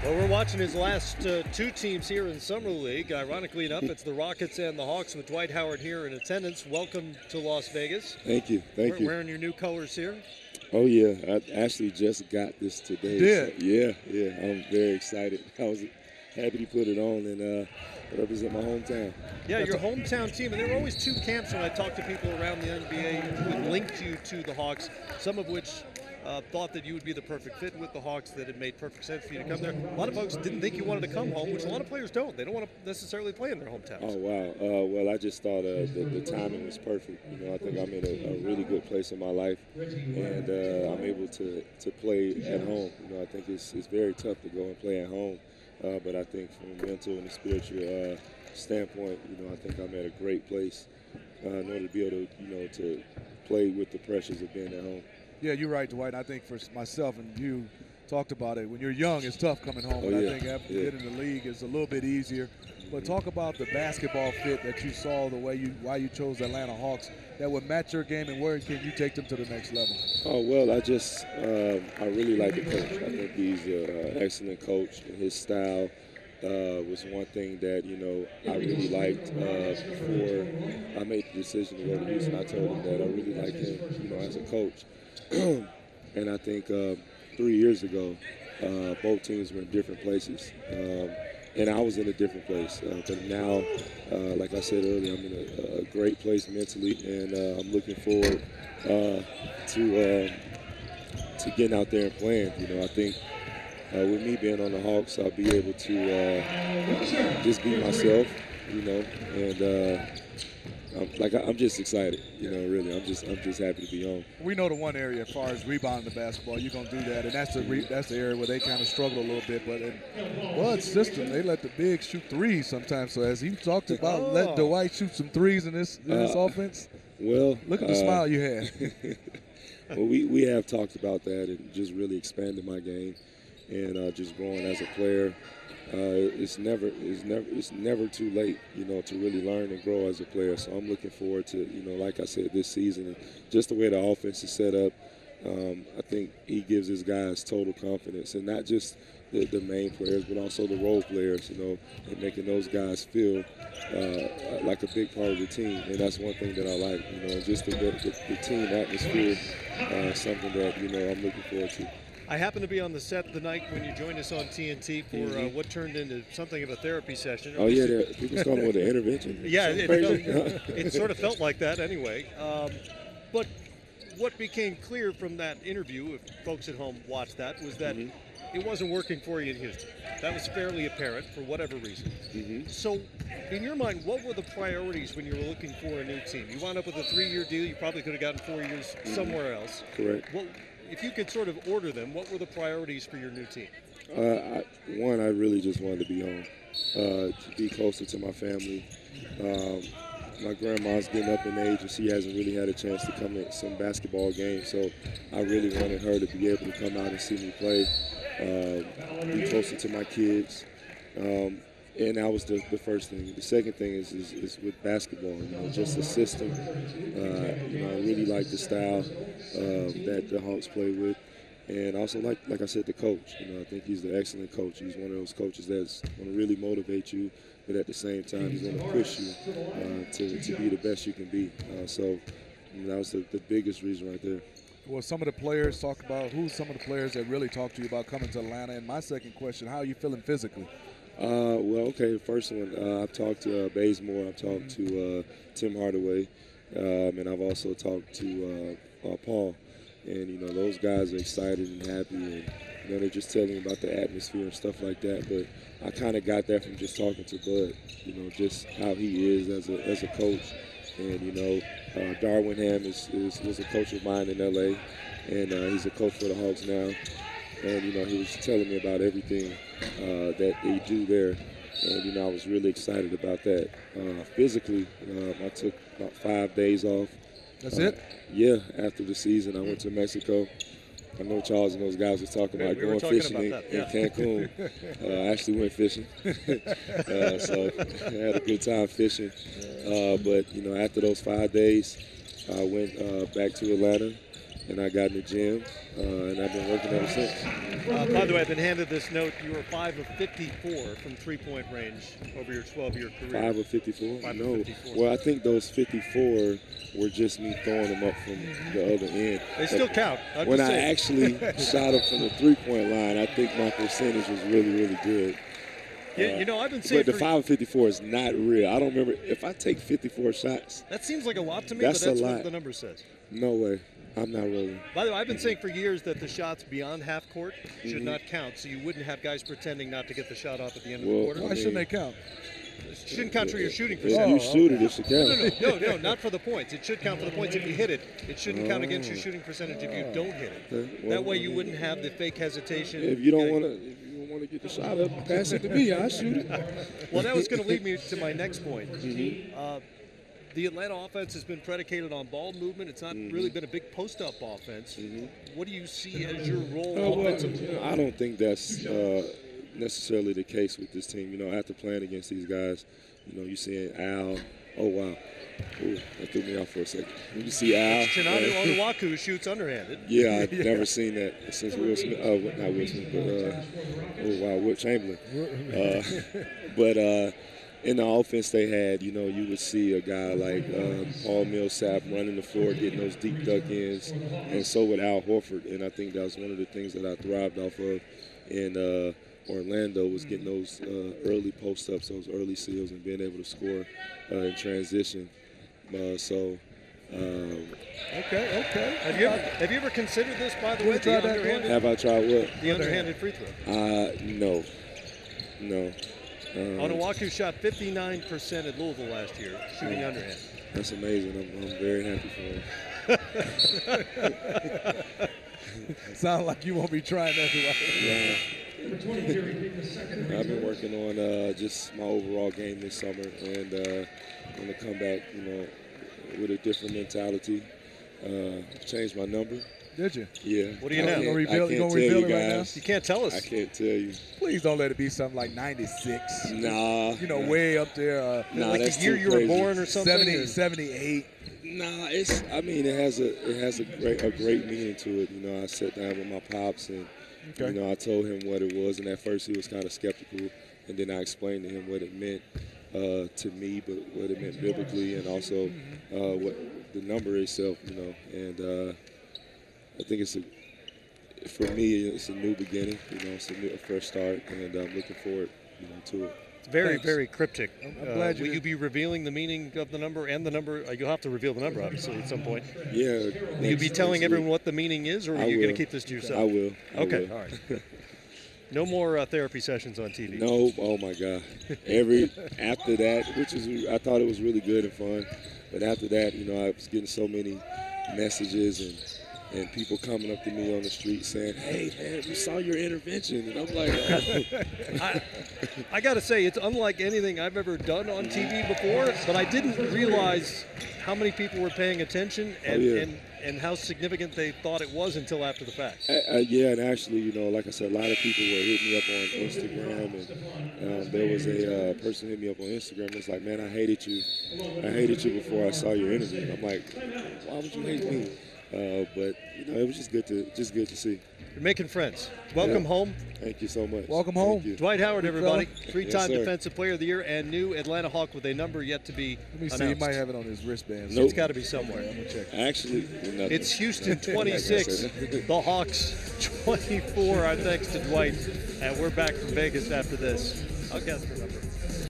Well, we're watching his last two teams here in Summer League. Ironically enough, it's the Rockets and the Hawks with Dwight Howard here in attendance. Welcome to Las Vegas. Thank you. Thank you. Wearing your new colors here. Oh, yeah. I actually just got this today. You did? So, yeah. I'm very excited. I was happy to put it on and represent my hometown. Yeah, your hometown team. And there were always two camps when I talked to people around the NBA who linked you to the Hawks, some of which thought that you would be the perfect fit with the Hawks, that it made perfect sense for you to come there. A lot of folks didn't think you wanted to come home, which a lot of players don't. They don't want to necessarily play in their hometowns. Oh, wow. Well, I just thought the timing was perfect. You know, I think I'm in a really good place in my life, and I'm able to play at home. You know, I think it's very tough to go and play at home, but I think from a mental and a spiritual standpoint, you know, I think I'm at a great place in order to be able to play with the pressures of being at home. Yeah, you're right, Dwight. I think for myself and you talked about it, when you're young, it's tough coming home. Oh, but yeah. I think after you get in the league, it's a little bit easier. But talk about the basketball fit that you saw, why you chose the Atlanta Hawks that would match your game, and where can you take them to the next level? Oh, well, I really like the coach. I think he's an excellent coach, and his style was one thing that, you know, I really liked before I made the decision to go to Houston. I told him that I really liked him, you know, as a coach. And I think 3 years ago, both teams were in different places. And I was in a different place. But now, like I said earlier, I'm in a great place mentally, and I'm looking forward to getting out there and playing. You know, I think with me being on the Hawks, I'll be able to just be myself, you know, and I'm just excited, you know, really. I'm just happy to be home. We know the one area as far as rebounding the basketball, you're going to do that, and that's the area where they kind of struggle a little bit. But in Bud's system, they let the bigs shoot threes sometimes. So as he talked about, let Dwight shoot some threes in this offense. Well, look at the smile you had. Well, we have talked about that and just really expanded my game and just growing as a player. It's never too late, you know, to really learn and grow as a player. So I'm looking forward to, you know, like I said, this season, and just the way the offense is set up. I think he gives his guys total confidence, and not just the main players, but also the role players, you know, and making those guys feel like a big part of the team. And that's one thing that I like, you know, just the team atmosphere, something that, you know, I'm looking forward to. I happened to be on the set the night when you joined us on TNT for what turned into something of a therapy session. Oh, yeah, people's calling it an intervention. Yeah, it sort of felt like that anyway. But what became clear from that interview, if folks at home watched that, was that it wasn't working for you in Houston. That was fairly apparent for whatever reason. So, in your mind, what were the priorities when you were looking for a new team? You wound up with a 3-year deal. You probably could have gotten 4 years somewhere else. Correct. If you could sort of order them, what were the priorities for your new team? One, I really just wanted to be home, to be closer to my family. My grandma's getting up in age, and she hasn't really had a chance to come to some basketball games, so I really wanted her to be able to come out and see me play, be closer to my kids. And that was the first thing. The second thing is with basketball, you know, just the system. You know, I really like the style that the Hawks play with. And also, like I said, the coach. You know, I think he's an excellent coach. He's one of those coaches that's going to really motivate you, but at the same time, he's going to push you to be the best you can be. So you know, that was the biggest reason right there. Well, some of the players talk about who's some of the players that really talk to you about coming to Atlanta. And my second question, how are you feeling physically? Well, okay, the first one, I've talked to Bazemore, I've talked to Tim Hardaway, and I've also talked to Paul. And, you know, those guys are excited and happy, and, you know, they're just telling me about the atmosphere and stuff like that. But I kind of got that from just talking to Bud, you know, just how he is as a coach. And, you know, Darwin Ham was a coach of mine in L.A., and he's a coach for the Hawks now. And, you know, he was telling me about everything that they do there. And, you know, I was really excited about that. Physically, I took about 5 days off. That's it? Yeah, after the season, I went to Mexico. I know Charles and those guys were talking about going fishing in Cancun. I actually went fishing. So I had a good time fishing. But, you know, after those 5 days, I went back to Atlanta. and I got in the gym, and I've been working ever since. By the way, I've been handed this note. You were 5 of 54 from three-point range over your 12-year career. 5 of 54? 5 No. of 54. Well, I think those 54 were just me throwing them up from the other end. They still count. When I actually shot them from the three-point line, I think my percentage was really, really good. Yeah, you know, I've been saying. But the 5 of 54 is not real. I don't remember. If I take 54 shots. That seems like a lot to me, that's but that's a lot. what the number says. No way. I'm not rolling. By the way, I've been saying for years that the shots beyond half court should not count, so you wouldn't have guys pretending not to get the shot off at the end of the quarter. Why shouldn't they count? It shouldn't count for your shooting If percentage. you shoot it, it should count. No, not for the points. It should count for the points if you hit it. It shouldn't count against your shooting percentage if you don't hit it. Okay, well, That way you wouldn't have the fake hesitation. If you don't want to get the shot up, pass it to me. I'll shoot it. Well, that was going to lead me to my next point. The Atlanta offense has been predicated on ball movement. It's not really been a big post-up offense. What do you see as your role offensively? I don't think that's necessarily the case with this team. You know, after playing against these guys, you know, you see Al. Oh, wow. Ooh, that threw me off for a second. You see Al. Chinanu Onuaku shoots underhanded. Yeah, I've never seen that since Will Smith. Not Will Smith, but Will Chamberlain. But in the offense they had, you know, you would see a guy like Paul Millsap running the floor, getting those deep duck-ins, and so would Al Horford. And I think that was one of the things that I thrived off of in Orlando was getting those early post-ups, those early seals, and being able to score in transition. Okay. Have you ever considered this, by the way? The underhanded? Have I tried what? The underhanded free throw. No. Onuaku shot 59% at Louisville last year, shooting underhand. That's amazing. I'm very happy for him. Sound like you won't be trying that, Dwight. Yeah. I've been working on just my overall game this summer, and I'm going to come back, you know, with a different mentality. Changed my number. Did you? Yeah. What do you know? You gonna reveal it right now? You can't tell us. I can't tell you. Please don't let it be something like 96. Nah. You know, way up there. Like that's the year too you were crazy. born or something? 78. Nah, it has a great meaning to it. You know, I sat down with my pops and you know, I told him what it was, and at first he was kind of skeptical, and then I explained to him what it meant to me, but what it meant biblically, and also what the number itself, you know. And I think for me, it's a new beginning. You know, it's a fresh start, and I'm looking forward, you know, to it. Very, very cryptic. I'm glad will you be revealing the meaning of the number and the number? You'll have to reveal the number, obviously, at some point. Yeah. Will you be telling everyone what the meaning is, or are you going to keep this to yourself? I will. Okay, all right. No more therapy sessions on TV. No, oh my God. After that, I thought it was really good and fun, but after that, you know, I was getting so many messages and people coming up to me on the street saying, "Hey, man, we saw your intervention," and I'm like, oh. I got to say, it's unlike anything I've ever done on TV before, but I didn't realize how many people were paying attention and how significant they thought it was until after the fact. Yeah, and actually, you know, like I said, a lot of people were hitting me up on Instagram, and there was a person hit me up on Instagram that's like, "Man, I hated you before I saw your interview." And I'm like, "Why would you hate me?" But you know, it was just good to see. You're making friends. Welcome home. Thank you so much. Welcome home. Dwight Howard, everybody. Three-time Yes, Defensive Player of the Year and new Atlanta Hawk with a number yet to be Let me see. announced. He might have it on his wristband. Nope. It's got to be somewhere. I'm gonna check. Actually, nothing. It's Houston 26, the Hawks 24. Our thanks to Dwight. And we're back from Vegas after this. I'll guess the number.